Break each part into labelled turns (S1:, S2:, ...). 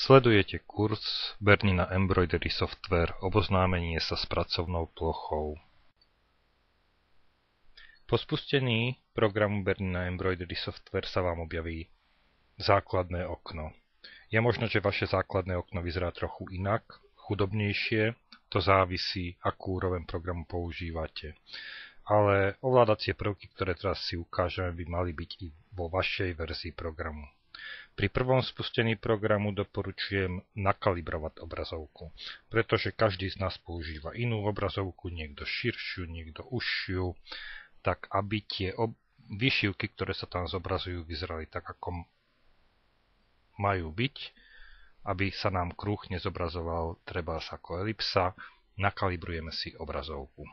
S1: Sledujete kurz Bernina Embroidery Software oboznámenie sa s pracovnou plochou. Po spustení programu Bernina Embroidery Software sa vám objaví základné okno. Je možné, že vaše základné okno vyzerá trochu inak, chudobnejšie, to závisí, akú úroveň programu používate. Ale ovládacie prvky, ktoré teraz si ukážeme, by mali byť i vo vašej verzii programu. Pri prvom spustení programu doporučujem nakalibrovať obrazovku, pretože každý z nás používa inú obrazovku, niekto širšiu, niekto užšiu, tak aby tie výšivky, ktoré sa tam zobrazujú, vyzerali tak, ako majú byť, aby sa nám kruh nezobrazoval trebárs ako elipsa. Nakalibrujeme si obrazovku.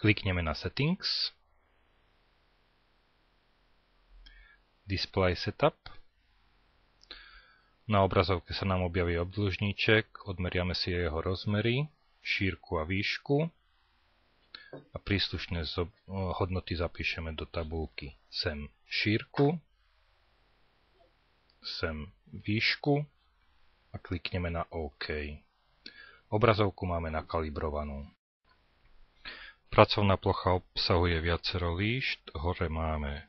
S1: Klikneme na Settings, Display Setup. Na obrazovke sa nám objaví obdĺžniček, odmeriame si jeho rozmery, šírku a výšku a príslušné hodnoty zapíšeme do tabuľky. Sem šírku, sem výšku a klikneme na OK. Obrazovku máme nakalibrovanú. Pracovná plocha obsahuje viacero líšt, hore máme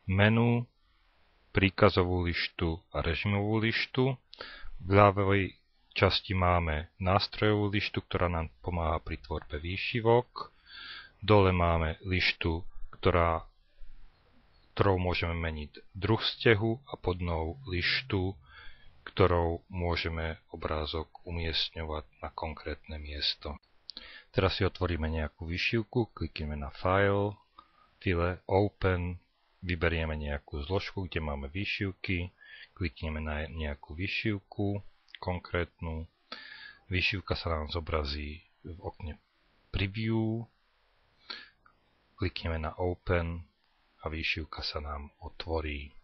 S1: menu, príkazovú lištu a režimovú lištu. V ľavej časti máme nástrojovú lištu, ktorá nám pomáha pri tvorbe výšivok. Dole máme lištu, ktorou môžeme meniť druh stehu a pod ňou lištu, ktorou môžeme obrázok umiestňovať na konkrétne miesto. Teraz si otvoríme nejakú výšivku, klikneme na File, Open, vyberieme nejakú zložku, kde máme výšivky, klikneme na nejakú výšivku konkrétnu. Výšivka sa nám zobrazí v okne Preview, klikneme na Open a výšivka sa nám otvorí.